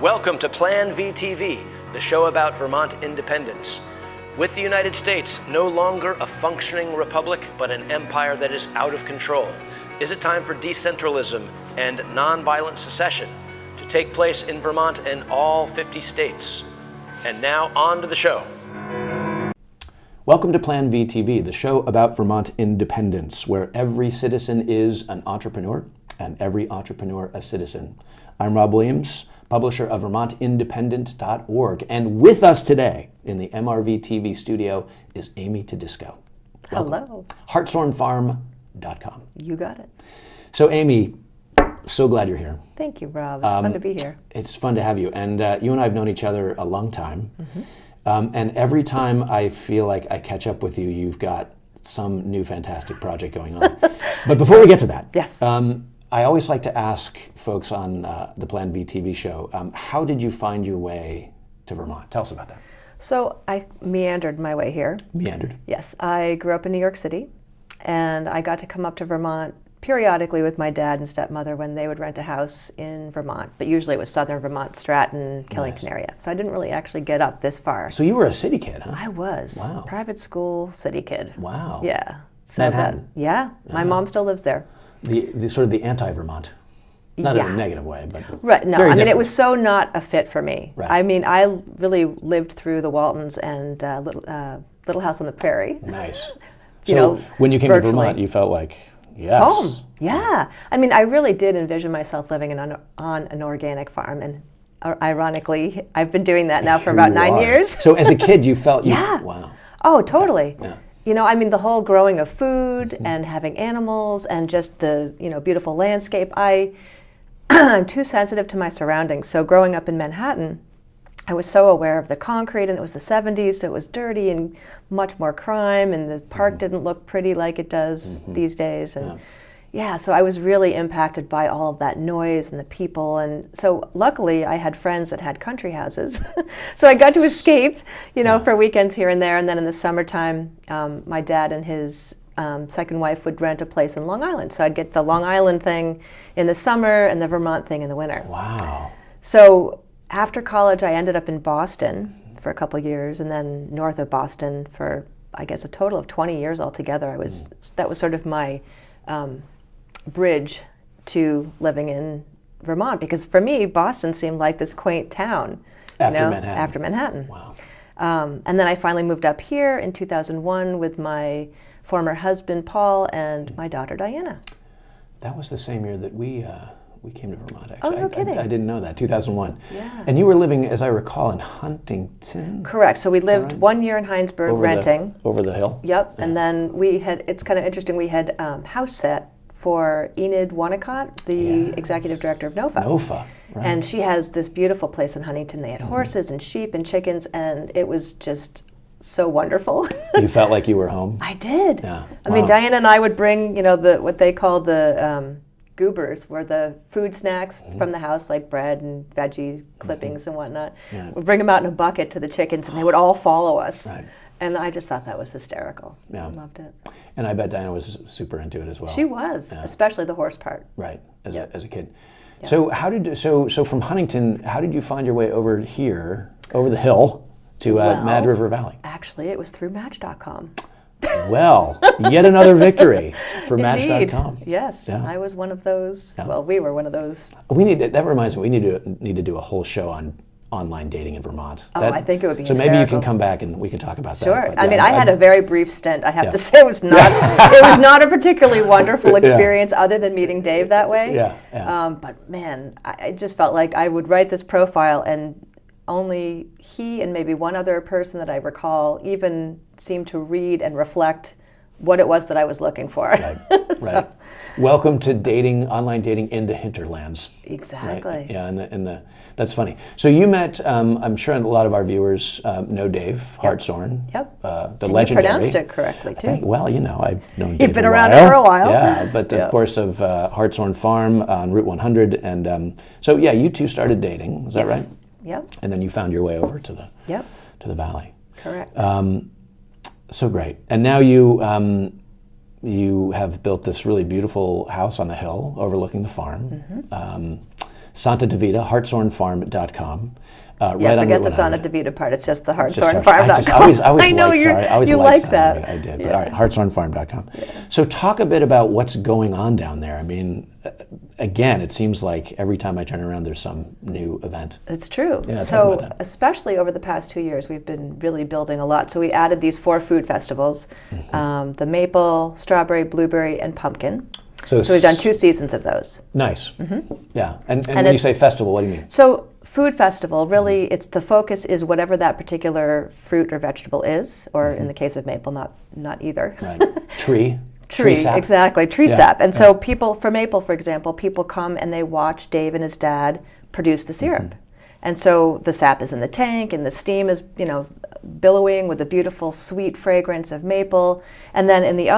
Welcome to Plan VTV, the show about Vermont independence. With the United States no longer a functioning republic, but an empire that is out of control, is it time for decentralism and nonviolent secession to take place in Vermont and all 50 states? And now on to the show. Welcome to Plan VTV, the show about Vermont independence, where every citizen is an entrepreneur and every entrepreneur a citizen. I'm Rob Williams, publisher of VermontIndependent.org, and with us today in the MRV TV studio is Amy Todisco. Hello. HartshornFarm.com. You got it. So Amy, so glad you're here. Thank you, Rob. It's fun to be here. It's fun to have you. And you and I have known each other a long time. Mm-hmm. And every time I feel like I catch up with you, you've got some new fantastic project going on. But before we get to that, yes. I always like to ask folks on the Plan V TV show, how did you find your way to Vermont? Tell us about that. So I meandered my way here. Meandered? Yes. I grew up in New York City, and I got to come up to Vermont periodically with my dad and stepmother when they would rent a house in Vermont, but usually it was southern Vermont, Stratton, Killington area. So I didn't really actually get up this far. So you were a city kid, huh? I was. Wow. Private school city kid. Wow. Yeah. So Manhattan. Yeah. My mom still lives there. The sort of the anti-Vermont. Not in a negative way, but right. No, very I mean, it different. was so not a fit for me. Right. I mean, I really lived through the Waltons and Little House on the Prairie. Nice. You So know, when you came virtually. to Vermont, you felt like, yes. Home. Yeah. I mean, I really did envision myself living on an organic farm, and ironically, I've been doing that now for about 9 years. So as a kid, you felt, Yeah. Wow. Oh, totally. Yeah. You know, I mean, the whole growing of food and having animals and just the, beautiful landscape. I'm too sensitive to my surroundings. So growing up in Manhattan, I was so aware of the concrete, and it was the 70s, so it was dirty and much more crime, and the park didn't look pretty like it does these days. And so I was really impacted by all of that noise and the people. And so luckily I had friends that had country houses. So I got to escape, for weekends here and there. And then in the summertime, my dad and his second wife would rent a place in Long Island. So I'd get the Long Island thing in the summer and the Vermont thing in the winter. Wow. So after college, I ended up in Boston for a couple of years, and then north of Boston for, I guess, a total of 20 years altogether. That was sort of my bridge to living in Vermont, because for me, Boston seemed like this quaint town. After Manhattan. Wow. And then I finally moved up here in 2001 with my former husband, Paul, and my daughter, Diana. That was the same year that we came to Vermont, actually. Oh, no kidding. I didn't know that, 2001. Yeah. And you were living, as I recall, in Huntington? Correct. So we lived right? 1 year in Hinesburg renting. Over the hill? Yep. Yeah. And then it's kind of interesting, we had house set for Enid Wonnacott, the executive director of NOFA. NOFA, right. And she has this beautiful place in Huntington. They had horses and sheep and chickens, and it was just so wonderful. You felt like you were home? I did. Yeah. I mean, Diana and I would bring, what they call the goobers, were the food snacks from the house, like bread and veggie clippings and whatnot. Yeah. We'd bring them out in a bucket to the chickens, and they would all follow us. Right. And I just thought that was hysterical. Yeah. I loved it. And I bet Diana was super into it as well. She was, especially the horse part. Right, as a kid. Yeah. So so from Huntington, how did you find your way over here, over the hill, to Mad River Valley? Actually, it was through Match.com. Well, yet another victory for Indeed. Match.com. Yes, Yeah. I was one of those. Yeah. Well, we were one of those. That reminds me, we need to do a whole show on online dating in Vermont. Oh, I think it would be So maybe you can hysterical. come back and we can talk about that. Sure. But I mean, I had a very brief stint. I have to say, it was not a particularly wonderful experience, other than meeting Dave that way. Yeah. But man, I just felt like I would write this profile, and only he and maybe one other person that I recall even seemed to read and reflect what it was that I was looking for. Right. Right. Welcome to online dating in the hinterlands. Exactly. Right? Yeah, that's funny. So you met, I'm sure a lot of our viewers know Dave Hartshorn. Yep. The And legendary. you pronounced it correctly too. Well, I've known Dave You've been a around while. for a while. Yeah, but of course of Hartshorn Farm on Route 100, and so you two started dating. Is that right? Yep. And then you found your way over to the valley. Correct. So great. And now you you have built this really beautiful house on the hill overlooking the farm. SantaDeVita, hartshornfarm.com. Yeah, right forget on the Route Santa 100. DeVita part. It's just the Just hartshornfarm.com. I always know liked Santa. I always you liked like Santa. that. I did. Yeah. But all right, hartshornfarm.com. Yeah. So talk a bit about what's going on down there. I mean, again, it seems like every time I turn around, there's some new event. It's true. Yeah, so especially over the past 2 years, we've been really building a lot. So we added these 4 food festivals, the maple, strawberry, blueberry, and pumpkin. So we've done 2 seasons of those. Nice. Yeah. And when you say festival, what do you mean? So food festival, really, it's the focus is whatever that particular fruit or vegetable is, or in the case of maple, not either. Right. Tree sap. Exactly, tree sap. And so people, for maple, for example, people come and they watch Dave and his dad produce the syrup. And so the sap is in the tank and the steam is, billowing with the beautiful sweet fragrance of maple. And then in the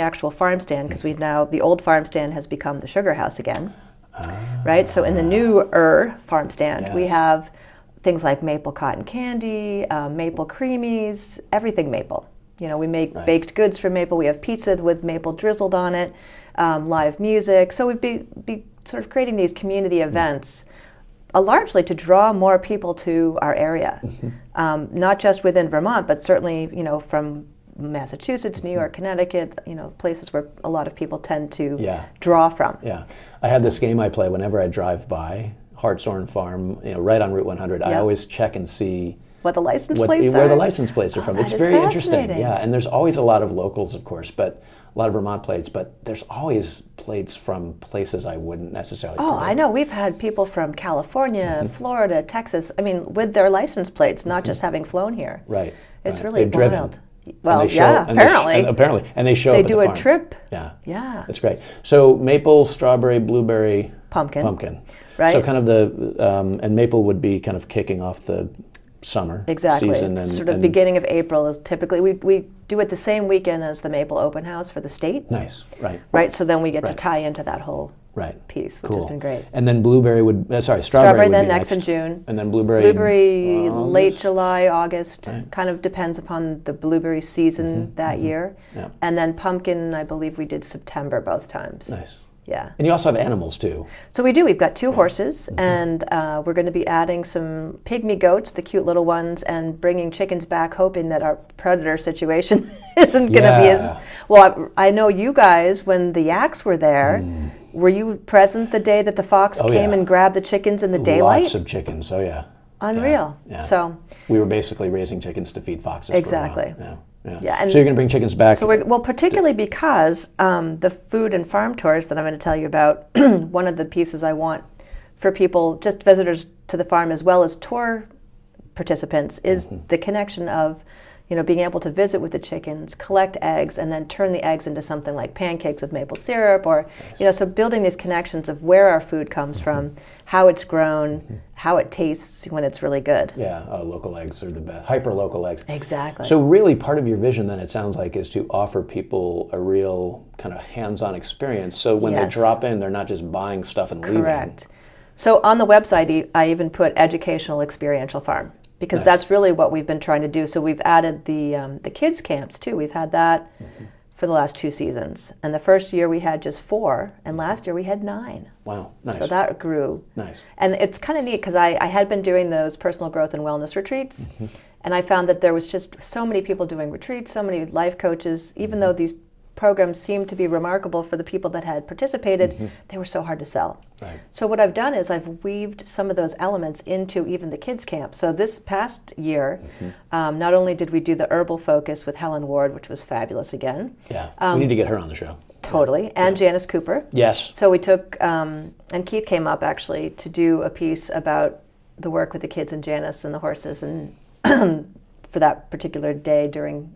actual farm stand, because the old farm stand has become the sugar house again, right? So in the newer farm stand, we have things like maple cotton candy, maple creamies, everything maple. We make baked goods from maple. We have pizza with maple drizzled on it, live music. So we'd be sort of creating these community events, largely to draw more people to our area, not just within Vermont, but certainly from Massachusetts, New York, Connecticut, places where a lot of people tend to draw from. Yeah, I have this game I play whenever I drive by Hartshorn Farm, right on Route 100. I always check and see what the license plates are. Where the license plates are from. It's very interesting. Fascinating. Yeah, and there's always a lot of locals, of course, but a lot of Vermont plates, but there's always plates from places I wouldn't necessarily Oh, I know. We've had people from California, Florida, Texas, with their license plates, not just having flown here. Right. It's really They've wild. driven. Well, apparently. And they show up They at do the a farm. trip. Yeah. Yeah. That's great. So maple, strawberry, blueberry, pumpkin. Right. So kind of and maple would be kind of kicking off the summer season. And sort of beginning of April is typically, we do it the same weekend as the Maple Open House for the state. Nice, right. Right, so then we get to tie into that whole piece, which has been great. And then blueberry strawberry would then be next in June. And then blueberry late July, August, kind of depends upon the blueberry season that year. Yeah. And then pumpkin, I believe we did September both times. Nice. Yeah. And you also have animals too. So we do. We've got 2 horses, and we're going to be adding some pygmy goats, the cute little ones, and bringing chickens back, hoping that our predator situation isn't going to be as well. I know you guys, when the yaks were there, were you present the day that the fox came and grabbed the chickens in the daylight? Lots of chickens. Oh yeah. Unreal. Yeah. So we were basically raising chickens to feed foxes. Exactly. For a while. Yeah, and so you're going to bring chickens back? So particularly because the food and farm tours that I'm going to tell you about, one of the pieces I want for people, just visitors to the farm as well as tour participants, is the connection of being able to visit with the chickens, collect eggs, and then turn the eggs into something like pancakes with maple syrup, or so building these connections of where our food comes from, how it's grown, how it tastes when it's really good. Yeah, local eggs are the best. Hyper-local eggs. Exactly. So really part of your vision then, it sounds like, is to offer people a real kind of hands-on experience. So when they drop in, they're not just buying stuff and leaving. Correct. So on the website, I even put educational experiential farm, because that's really what we've been trying to do. So we've added the kids camps too. We've had that for the last 2 seasons. And the first year we had just 4, and last year we had 9. Wow, nice. So that grew. Nice. And it's kind of neat because I had been doing those personal growth and wellness retreats, and I found that there was just so many people doing retreats, so many life coaches, even though these programs seemed to be remarkable for the people that had participated, they were so hard to sell. Right. So what I've done is I've weaved some of those elements into even the kids camp. So this past year, not only did we do the herbal focus with Helen Ward, which was fabulous again. Yeah, we need to get her on the show. Totally, and Janice Cooper. Yes. So we took, and Keith came up actually to do a piece about the work with the kids and Janice and the horses, and for that particular day during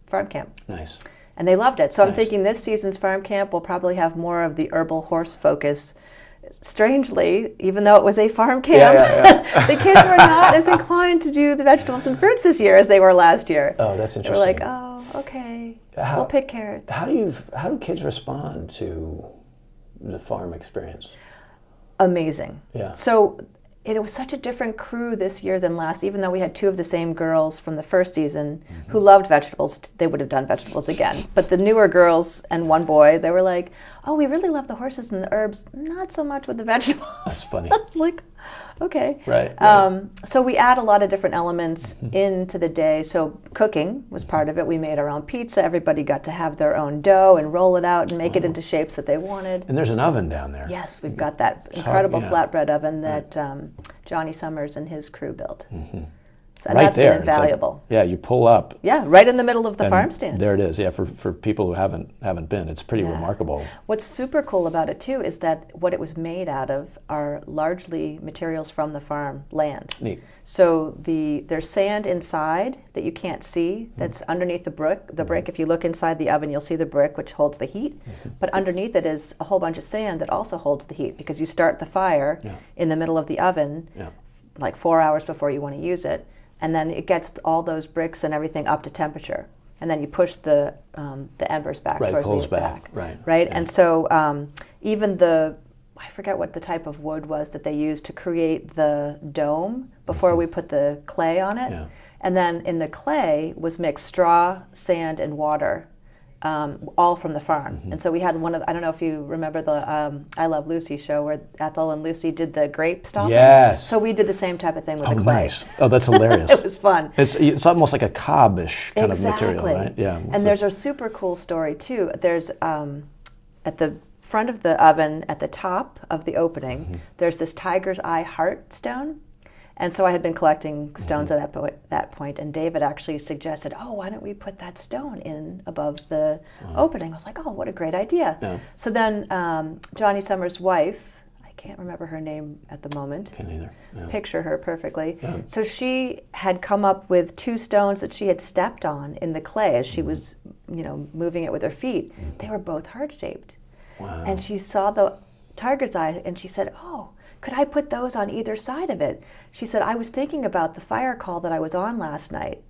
farm camp. Nice. And they loved it. So I'm thinking this season's farm camp will probably have more of the herbal horse focus. Strangely, even though it was a farm camp, the kids were not as inclined to do the vegetables and fruits this year as they were last year. Oh, that's interesting. They were like, oh, okay, we'll pick carrots. How do kids respond to the farm experience? Amazing. Yeah. So it was such a different crew this year than last, even though we had 2 of the same girls from the first season who loved vegetables. They would have done vegetables again. But the newer girls and 1 boy, they were like, oh, we really love the horses and the herbs, not so much with the vegetables. That's funny. Like, okay. Right. So we add a lot of different elements into the day. So cooking was part of it. We made our own pizza. Everybody got to have their own dough and roll it out and make it into shapes that they wanted. And there's an oven down there. Yes, we've got that incredible flatbread oven that Johnny Summers and his crew built. So Right that's there. been invaluable. Yeah, you pull up. Yeah, right in the middle of the farm stand. There it is. Yeah, for people who haven't been, it's pretty remarkable. What's super cool about it too is that what it was made out of are largely materials from the farm land. Neat. So there's sand inside that you can't see. That's underneath the brick. If you look inside the oven, you'll see the brick, which holds the heat. But underneath it is a whole bunch of sand that also holds the heat, because you start the fire in the middle of the oven, like 4 hours before you want to use it. And then it gets all those bricks and everything up to temperature, and then you push the embers back towards coals the back. Right. Yeah. And so even I forget what the type of wood was that they used to create the dome before we put the clay on it. And then in the clay was mixed straw, sand, and water, all from the farm. And so we had I don't know if you remember the I Love Lucy show where Ethel and Lucy did the grape stomping. Yes. So we did the same type of thing with the clay. Nice. Oh, that's hilarious. It was fun. It's almost like a cob-ish kind of material, right? Yeah. And there's a super cool story too. There's at the front of the oven, at the top of the opening, there's this tiger's eye heart stone. And so I had been collecting stones at that point, and David actually suggested, oh, why don't we put that stone in above the opening? I was like, oh, what a great idea. Yeah. So then Johnny Summers' wife, I can't remember her name at the moment. Can't either. Yeah. Picture her perfectly. Yeah. So she had come up with 2 stones that she had stepped on in the clay as she was, moving it with her feet. They were both heart-shaped. Wow. And she saw the tiger's eye, and she said, oh, could I put those on either side of it? She said, I was thinking about the fire call that I was on last night.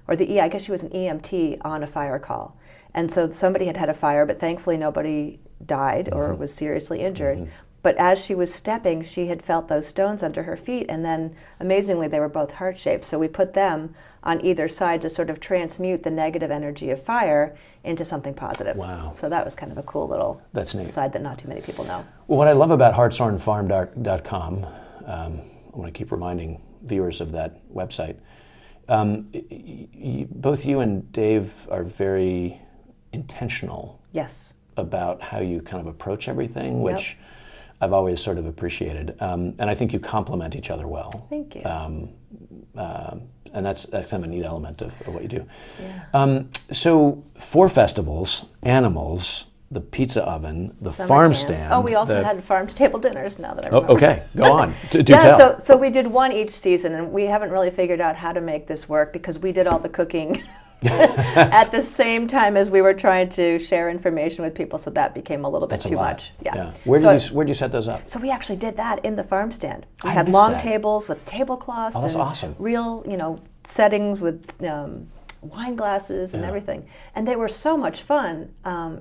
Or I guess she was an EMT on a fire call. And so somebody had a fire, but thankfully nobody died or was seriously injured. But as she was stepping, she had felt those stones under her feet, and then amazingly they were both heart-shaped. So we put them on either side to sort of transmute the negative energy of fire into something positive. Wow. So that was kind of a cool little side that not too many people know. Well, what I love about hartshornfarm.com, I want to keep reminding viewers of that website, both you and Dave are very intentional about how you kind of approach everything, which I've always sort of appreciated. And I think you complement each other well. Thank you. And that's kind of a neat element of what you do. Yeah. So 4 festivals, animals, the pizza oven, the Summer farm camps. stand. Oh, we also had farm-to-table dinners now that I remember. Okay, go on. Do yeah, tell. so we did one each season, and we haven't really figured out how to make this work because we did all the cooking at the same time as we were trying to share information with people, so that became a little bit too much. Yeah. Where did you set those up? So we actually did that in the farm stand. We I had missed long that. tables with tablecloths that's and awesome. real, settings with wine glasses and everything. And they were so much fun.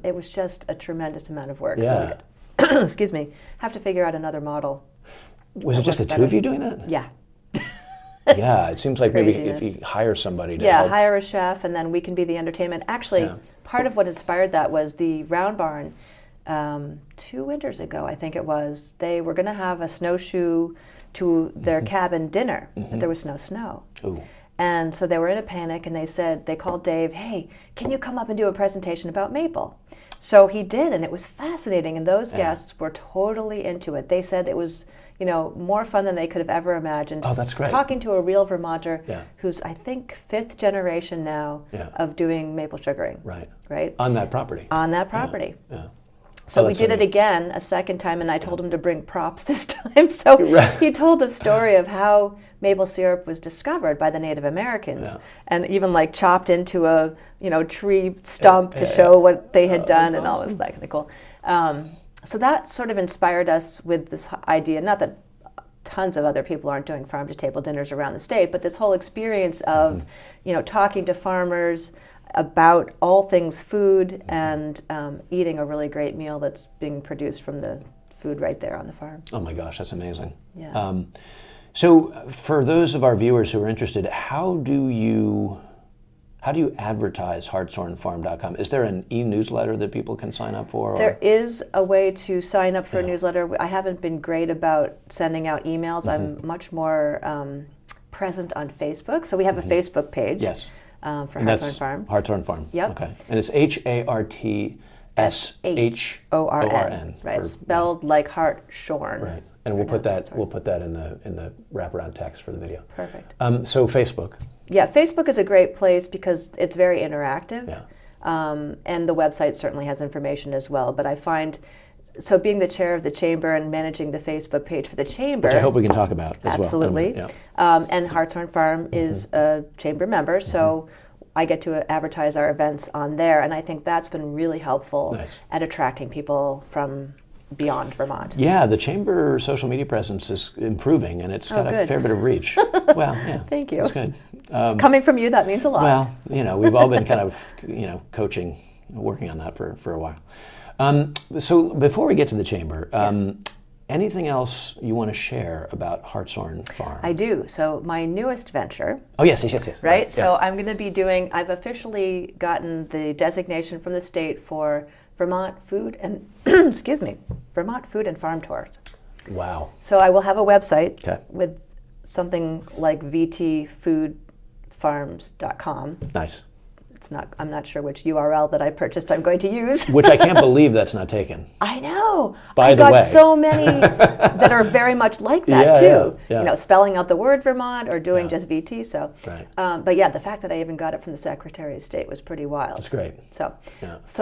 It was just a tremendous amount of work. Yeah. So we excuse me, have to figure out another model. Was it just the 2 of you doing that? Yeah. Yeah, it seems like maybe Craziness. if you hire somebody to help. Hire a chef, and then we can be the entertainment. Actually, part of what inspired that was the Round Barn 2 winters ago, I think it was. They were going to have a snowshoe to their cabin dinner, but there was no snow. Ooh. And so they were in a panic, and they called Dave, hey, can you come up and do a presentation about maple? So he did, and it was fascinating, and those guests were totally into it. They said it was more fun than they could have ever imagined. Oh, that's great. Talking to a real Vermonter who's, I think, 5th generation now of doing maple sugaring. Right? On that property. On that property. Yeah. So we did it again a second time, and I told him to bring props this time. So he told the story of how maple syrup was discovered by the Native Americans, and even chopped into a tree stump to show what they had done, and all this that kind of cool. So that sort of inspired us with this idea. Not that tons of other people aren't doing farm-to-table dinners around the state, but this whole experience of talking to farmers about all things food and eating a really great meal that's being produced from the food right there on the farm. Oh my gosh, that's amazing. Yeah. So for those of our viewers who are interested, how do you advertise hartshornfarm.com? Is there an e-newsletter that people can sign up for? There is a way to sign up for a newsletter. I haven't been great about sending out emails. I'm much more present on Facebook. So we have a Facebook page. Yes. For And Hartshorn that's Farm. Hartshorn Farm. Yep. Okay. And it's HARTSHORN. Right. Spelled like Hartshorn. Right. And we'll put that in the wraparound text for the video. Perfect. So Facebook. Yeah, Facebook is a great place because it's very interactive. Yeah. And the website certainly has information as well. But I find, so being the chair of the chamber and managing the Facebook page for the chamber. Which I hope we can talk about as absolutely. well. Yeah. And Hartshorn Farm is a chamber member, so I get to advertise our events on there. And I think that's been really helpful at attracting people from beyond Vermont. Yeah, the chamber social media presence is improving, and it's got a fair bit of reach. Well, yeah. Thank you. That's good. Coming from you, that means a lot. Well, we've all been kind of, coaching, working on that for a while. So before we get to the chamber, anything else you want to share about Hartshorn Farm? I do. So my newest venture. Oh, yes. Right? So I'm going to be I've officially gotten the designation from the state for Vermont food and, Vermont food and farm tours. Wow. So I will have a website with something like vtfoodfarms.com. Nice. I'm not sure which URL that I purchased I'm going to use. Which I can't believe that's not taken. I know. By the way. I've got so many that are very much like that too. Yeah. Spelling out the word Vermont or doing just VT. So, right. But yeah, the fact that I even got it from the Secretary of State was pretty wild. That's great. So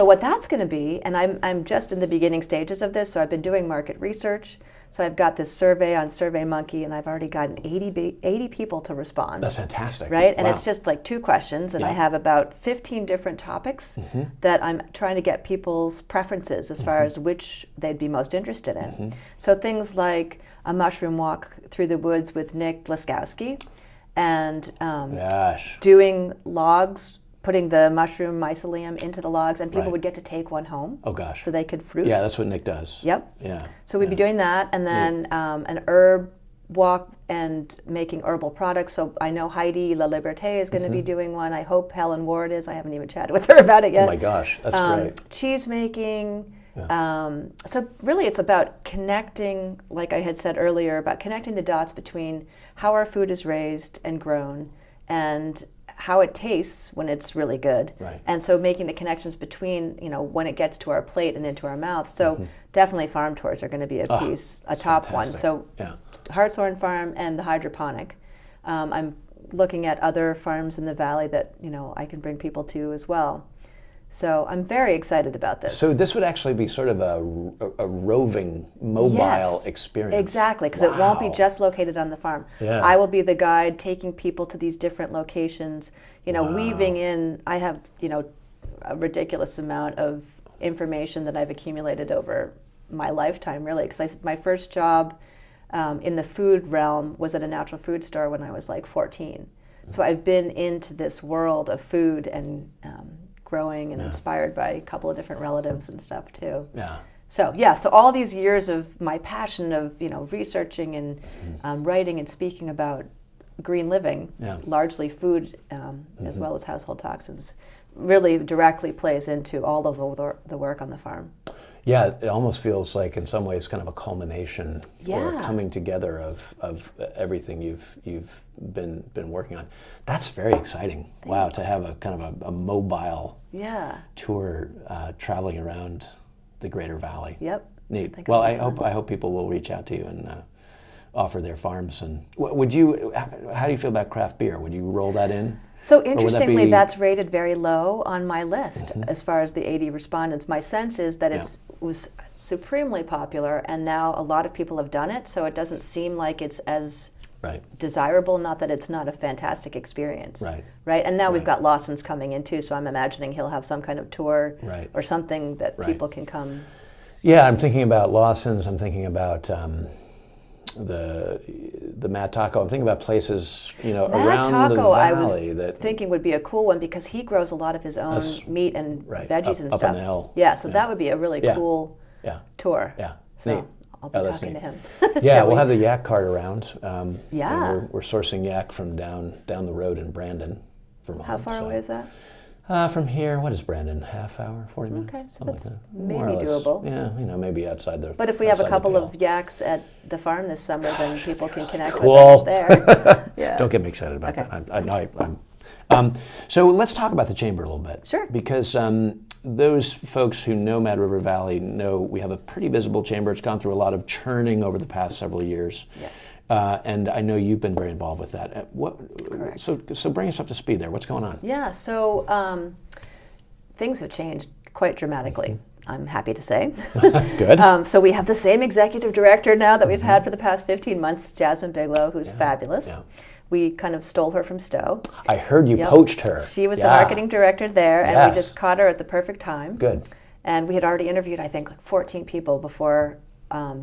what that's going to be, and I'm just in the beginning stages of this. So I've been doing market research. So I've got this survey on SurveyMonkey, and I've already gotten 80 people to respond. That's fantastic. Right? And it's just like 2 questions, and I have about 15 different topics that I'm trying to get people's preferences as far as which they'd be most interested in. So things like a mushroom walk through the woods with Nick Blaskowski, and doing logs, putting the mushroom mycelium into the logs, and people would get to take one home. Oh gosh. So they could fruit. Yeah, that's what Nick does. Yep. Yeah. So we'd be doing that, and then an herb walk and making herbal products. So I know Heidi La Liberté is going to be doing one. I hope Helen Ward is. I haven't even chatted with her about it yet. Oh my gosh, that's great. Cheese making. So really it's about connecting, like I had said earlier, about connecting the dots between how our food is raised and grown and how it tastes when it's really good. Right. And so making the connections between, when it gets to our plate and into our mouth. So definitely farm tours are going to be a top one. So Hartshorn Farm and the hydroponic. I'm looking at other farms in the valley that, I can bring people to as well. So I'm very excited about this. So this would actually be sort of a roving, mobile experience. Exactly, because it won't be just located on the farm. Yeah. I will be the guide taking people to these different locations, weaving in, I have, a ridiculous amount of information that I've accumulated over my lifetime, really, because my first job in the food realm was at a natural food store when I was like 14. So I've been into this world of food and growing and inspired by a couple of different relatives and stuff too. Yeah. So all these years of my passion of researching and writing and speaking about green living, largely food as well as household toxins, really directly plays into all of the work on the farm. Yeah, it almost feels like in some ways kind of a culmination or a coming together of everything you've been working on. That's very exciting. Wow, to have a kind of a mobile tour traveling around the Greater Valley. Yep. Neat. Well, I hope people will reach out to you and offer their farms. And would you? How do you feel about craft beer? Would you roll that in? So interestingly, that's rated very low on my list as far as the 80 respondents. My sense is that it was supremely popular, and now a lot of people have done it, so it doesn't seem like it's as desirable, not that it's not a fantastic experience. Right. And now we've got Lawson's coming in too, so I'm imagining he'll have some kind of tour or something that people can come. Yeah, I'm thinking about Lawson's, I'm thinking about the Matt Taco. I'm thinking about places, around the valley I was thinking would be a cool one because he grows a lot of his own meat and veggies and stuff. Up on the hill. Yeah, so that would be a really cool tour. Yeah. So Neat. I'll be talking to him. Yeah, Joey. we'll have the yak cart around. Yeah. And we're sourcing yak from down the road in Brandon, Vermont. How far away is that? From here, what is Brandon? Half hour, 40 minutes? Okay, so Something that's like that. maybe More or less. doable. Yeah, maybe outside the. But if we have a outside the couple pale. of yaks at the farm this summer, then people can connect Cool. with us there. Yeah. Don't get me excited about Okay. that. So let's talk about the chamber a little bit. Sure. Because those folks who know Mad River Valley know we have a pretty visible chamber. It's gone through a lot of churning over the past several years. Yes. And I know you've been very involved with that. Correct. So bring us up to speed there. What's going on? Yeah, so things have changed quite dramatically, I'm happy to say. Good. So we have the same executive director now that we've had for the past 15 months, Jasmine Bigelow, who's fabulous. Yeah. We kind of stole her from Stowe. I heard you Yep. poached her. She was the marketing director there, and we Yes. just caught her at the perfect time. Good. And we had already interviewed, I think, like 14 people before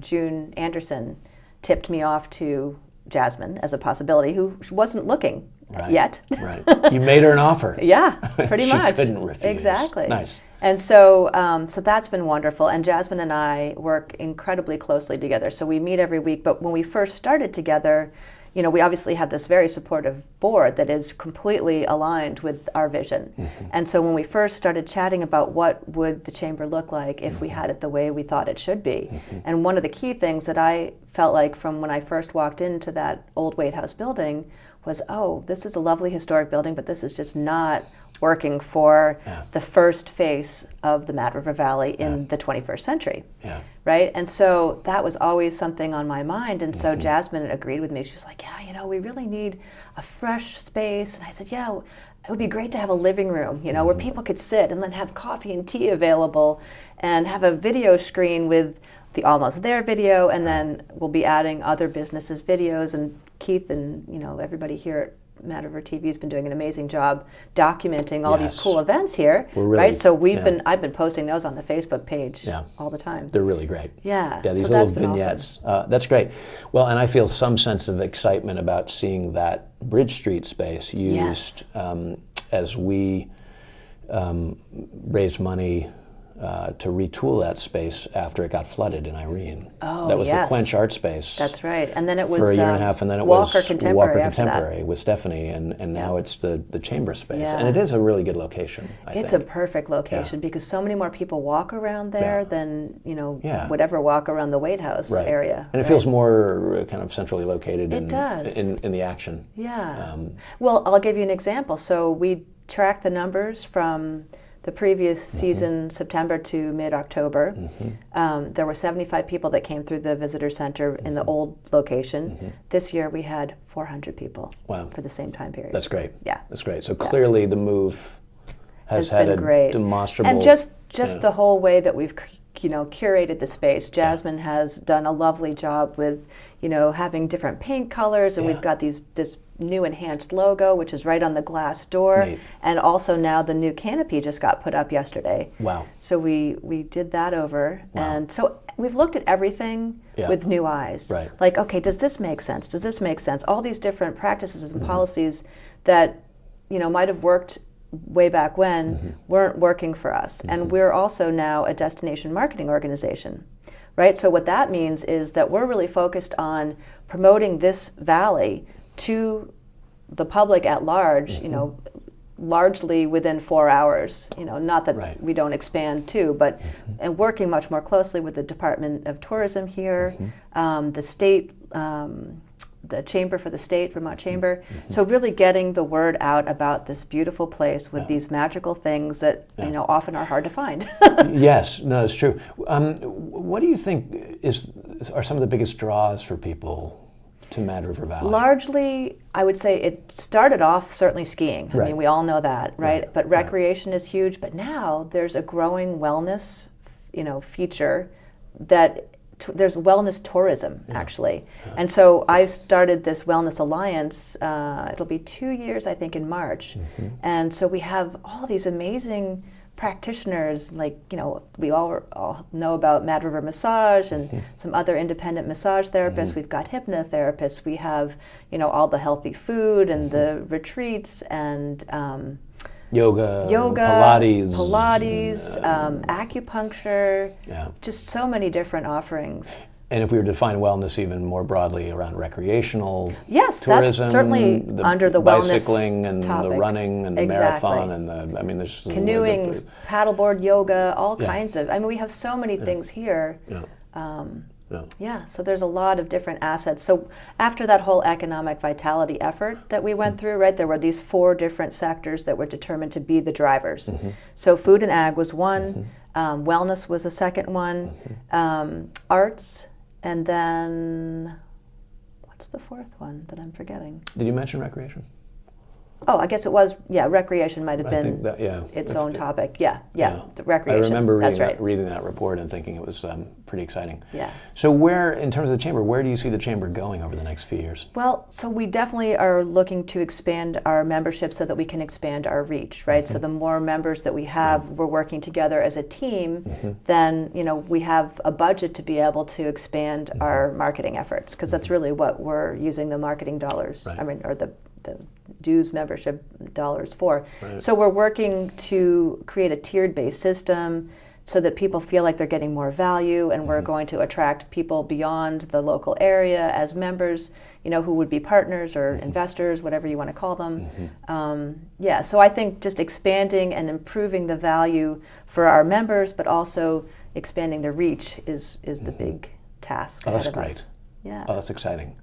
June Anderson tipped me off to Jasmine as a possibility, who wasn't looking yet. Right. You made her an offer. Yeah, pretty She much. couldn't refuse. Exactly. Nice. And so, so that's been wonderful. And Jasmine and I work incredibly closely together. So we meet every week. But when we first started together, you know, we obviously have this very supportive board that is completely aligned with our vision. And so when we first started chatting about what would the chamber look like if we had it the way we thought it should be, and one of the key things that I felt like from when I first walked into that old White House building was, oh, this is a lovely historic building, but this is just not working for the first face of the Mad River Valley in the 21st century. Yeah. Right? And so that was always something on my mind. And so Jasmine agreed with me. She was like, yeah, you know, we really need a fresh space. And I said, yeah, it would be great to have a living room, you know, where people could sit and then have coffee and tea available and have a video screen with the Almost There video. And then we'll be adding other businesses' videos. And Keith and, you know, everybody here at Mad River TV has been doing an amazing job documenting all these cool events here, right? So I've been posting those on the Facebook page all the time. They're really great. Yeah, these so little that's been vignettes. That's great. Well, and I feel some sense of excitement about seeing that Bridge Street space used as we raised money to retool that space after it got flooded in Irene. Oh, that was the Quench Art Space. That's right. And then it was for a year and a half, and then it Walker was Contemporary Walker after Contemporary with Stephanie, and now it's the chamber space. Yeah. And it is a really good location, I It's think. a perfect location because so many more people walk around there than, you know, Yeah. whatever walk around the White House area. And it feels more kind of centrally located It does. in the action. Yeah. Well, I'll give you an example. So we tracked the numbers from the previous season, September to mid-October. There were 75 people that came through the visitor center in the old location. This year we had 400 people for the same time period. That's great. Yeah. That's great. So clearly the move has had been a great. demonstrable... And just the whole way that we've curated the space. Jasmine has done a lovely job with, you know, having different paint colors, and we've got this new enhanced logo, which is right on the glass door. Neat. And also now the new canopy just got put up yesterday. Wow. So we did that over. And so we've looked at everything with new eyes. Right. Like, okay, does this make sense? Does this make sense? All these different practices and policies that, you know, might have worked way back when weren't working for us. And we're also now a destination marketing organization, right? So what that means is that we're really focused on promoting this valley to the public at large, you know, largely within 4 hours, you know, not that we don't expand too, but and working much more closely with the Department of Tourism here, the state, the Chamber for the State, Vermont Chamber. So really getting the word out about this beautiful place with these magical things that, you know, often are hard to find. Yes, no, it's true. What do you think are some of the biggest draws for people to Mad River Valley? Largely, I would say it started off certainly skiing. I mean, we all know that, right? But recreation is huge. But now there's a growing wellness, you know, feature that there's wellness tourism actually. And so I started this Wellness Alliance. It'll be 2 years, I think, in March. And so we have all these amazing practitioners, like, you know, we all know about Mad River Massage and some other independent massage therapists. We've got hypnotherapists. We have, you know, all the healthy food and the retreats and yoga, Pilates, acupuncture, just so many different offerings. And if we were to define wellness even more broadly around recreational Yes, tourism, that's certainly under the wellness bicycling and topic. the running and the marathon and there's canoeing, paddleboard, yoga, all Yeah. kinds of. I mean, we have so many things here. Yeah. So there's a lot of different assets. So after that whole economic vitality effort that we went through, right, there were these 4 different sectors that were determined to be the drivers. So food and ag was one, wellness was the second one, arts, and then what's the 4th one that I'm forgetting? Did you mention recreation? Oh, I guess it was, recreation might have I been think that, its own topic. The recreation. I remember That's reading that report and thinking it was pretty exciting. Yeah. So where, in terms of the chamber, where do you see the chamber going over the next few years? Well, so we definitely are looking to expand our membership so that we can expand our reach, right? So the more members that we have, we're working together as a team, then, we have a budget to be able to expand our marketing efforts, because that's really what we're using the marketing dollars, or the dues membership dollars for. Right. So we're working to create a tiered-based system so that people feel like they're getting more value, and we're going to attract people beyond the local area as members, who would be partners or investors, whatever you want to call them. So I think just expanding and improving the value for our members, but also expanding the reach is the big task ahead of us. Yeah. Oh, that's exciting.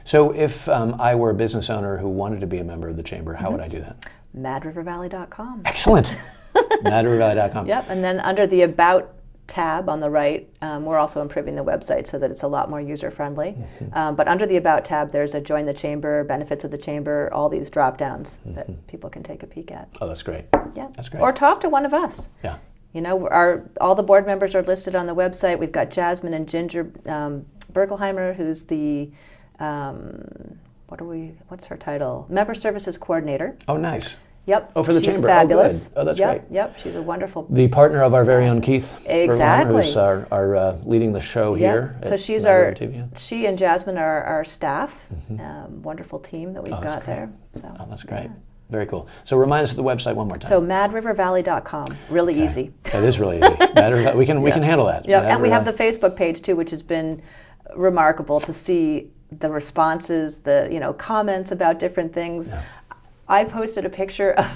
So if I were a business owner who wanted to be a member of the chamber, how would I do that? MadRiverValley.com. Excellent. MadRiverValley.com. Yep, and then under the About tab on the right, we're also improving the website so that it's a lot more user-friendly. But under the About tab, there's a Join the Chamber, Benefits of the Chamber, all these drop-downs that people can take a peek at. Oh, that's great. Yeah. That's great. Or talk to one of us. Yeah. All the board members are listed on the website. We've got Jasmine and Ginger Berkelheimer, who's the what's her title? Member Services Coordinator. Oh, nice. Yep. Oh, for the she's chamber. Fabulous. Oh, good. Oh, that's great. great. Yep. She's a wonderful. The partner of our very own Keith. Exactly. Vermont, who's our leading the show here. So she's she and Jasmine are our staff. Wonderful team that we've got there. So. Oh, that's great. Very cool. So remind us of the website one more time. So MadRiverValley.com. Really easy. That is really easy. We can handle that. Yeah, and we have the Facebook page too, which has been remarkable to see the responses, the comments about different things. Yeah. I posted a picture of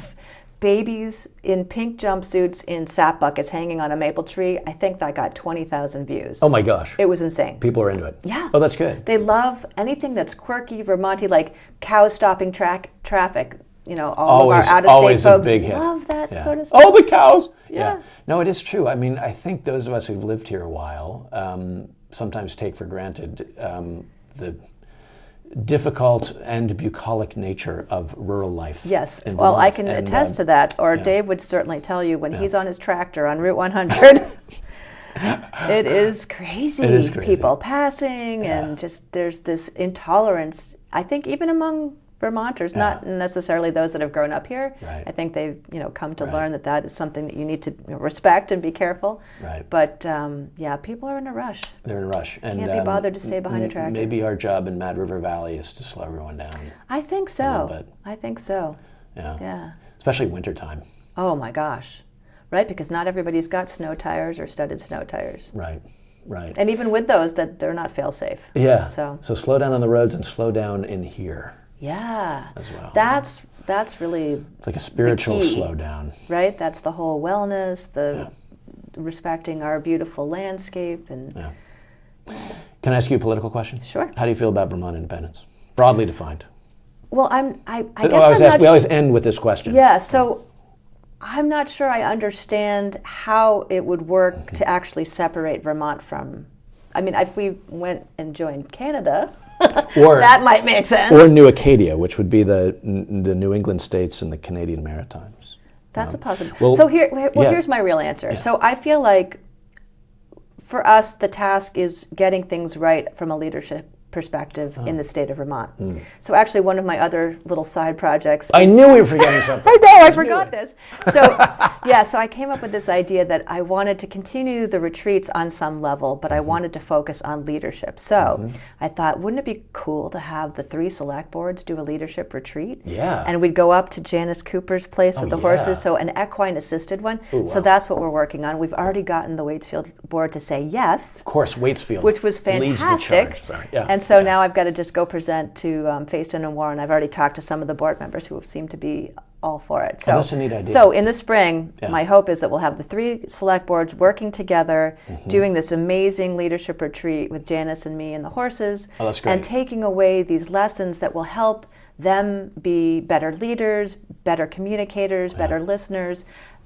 babies in pink jumpsuits in sap buckets hanging on a maple tree. I think that got 20,000 views. Oh my gosh. It was insane. People are into it. Yeah. Oh, that's good. They love anything that's quirky, Vermonty, like cows stopping traffic. All of our out-of-state folks a big hit. Love that sort of stuff. Oh, the cows! Yeah. No, it is true. I mean, I think those of us who've lived here a while sometimes take for granted the difficult and bucolic nature of rural life. Yes. Well, Vermont. I can attest to that. Or Dave would certainly tell you when he's on his tractor on Route 100. It is crazy. It is crazy. People passing and just there's this intolerance, I think, even among Vermonters, not necessarily those that have grown up here. Right. I think they've come to learn that is something that you need to respect and be careful. Right. But people are in a rush. They're in a rush. And can't be bothered to stay behind a tractor. Maybe our job in Mad River Valley is to slow everyone down. I think so. A little bit. I think so. Yeah. Especially wintertime. Oh my gosh. Right, because not everybody's got snow tires or studded snow tires. Right. And even with those, that they're not fail-safe. Yeah. So slow down on the roads and slow down in here. Yeah. As well. That's really it's like a spiritual slowdown. Right? That's the whole wellness, the respecting our beautiful landscape and Can I ask you a political question? Sure. How do you feel about Vermont independence? Broadly defined. Well, I guess we always end with this question. Yeah, so I'm not sure I understand how it would work to actually separate Vermont from, if we went and joined Canada, that might make sense. Or New Acadia, which would be the New England states and the Canadian Maritimes. That's a possibility. So here's my real answer. Yeah. So I feel like for us, the task is getting things right from a leadership perspective in the state of Vermont. So actually one of my other little side projects. I knew we were forgetting something. I know, I forgot this. So yeah, so I came up with this idea that I wanted to continue the retreats on some level, but I wanted to focus on leadership. So I thought, wouldn't it be cool to have the 3 select boards do a leadership retreat? Yeah. And we'd go up to Janice Cooper's place with the yeah. horses, so an equine assisted one. Ooh, So wow. that's what we're working on. We've already gotten the Waitsfield board to say yes, Of course, Waitsfield which was leads the fantastic. charge. Sorry. Yeah. And so yeah. now I've got to just go present to Fayston and Warren. I've already talked to some of the board members who seem to be all for it. So that's a neat idea. So in the spring, Yeah. my hope is that we'll have the 3 select boards working together, doing this amazing leadership retreat with Janice and me and the horses, Oh, that's great. and taking away these lessons that will help them be better leaders, better communicators, better listeners,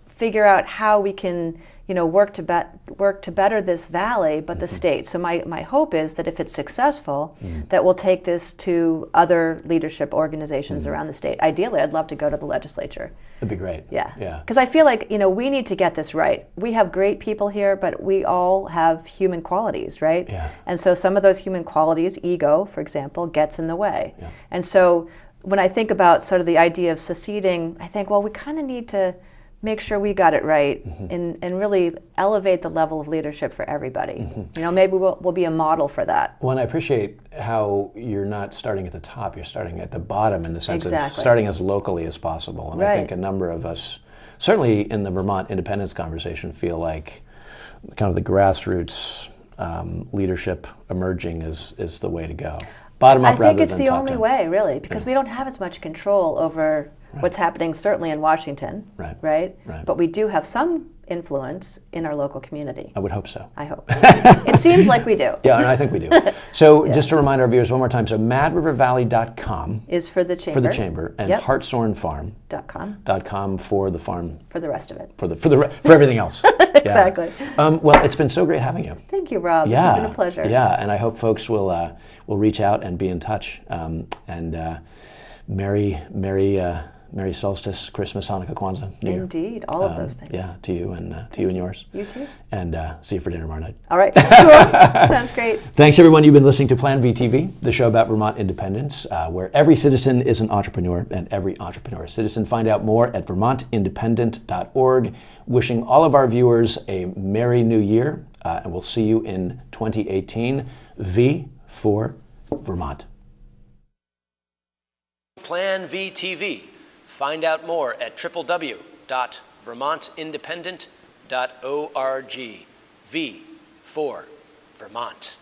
figure out how we can, work to better this valley, but the state. So my hope is that if it's successful, that we'll take this to other leadership organizations around the state. Ideally, I'd love to go to the legislature. That'd be great. Yeah. Yeah. Because I feel like, we need to get this right. We have great people here, but we all have human qualities, right? Yeah. And so some of those human qualities, ego, for example, gets in the way. Yeah. And so when I think about sort of the idea of seceding, I think, well, we kind of need to make sure we got it right and really elevate the level of leadership for everybody. Maybe we'll be a model for that. Well, and I appreciate how you're not starting at the top, you're starting at the bottom in the sense of Exactly. starting as locally as possible. And I Right. think a number of us, certainly in the Vermont independence conversation, feel like kind of the grassroots leadership emerging is the way to go. Bottom up I rather think it's than the top only down. way, really, because we don't have as much control over what's happening, certainly in Washington, Right. right? Right. But we do have some influence in our local community. I would hope so. I hope. It seems like we do. Yeah, and I think we do. So just to remind our viewers one more time, so madrivervalley.com Is for the chamber. for the chamber and Yep. Hartshorn Farm. .com .com for the farm, for the rest of it. for everything else. Exactly. Yeah. Well, it's been so great having you. Thank you, Rob. Yeah, This has been a pleasure. Yeah, and I hope folks will reach out and be in touch. And Merry Solstice, Christmas, Hanukkah, Kwanzaa, New Year. Indeed, all of those things. Yeah, to you and yours. You too. And see you for dinner tomorrow night. All right. Cool. Sounds great. Thanks, everyone. You've been listening to Plan VTV, the show about Vermont independence, where every citizen is an entrepreneur and every entrepreneur a citizen. Find out more at vermontindependent.org. Wishing all of our viewers a Merry New Year, and we'll see you in 2018. V for Vermont. Plan VTV. Find out more at www.vermontindependent.org. V for Vermont.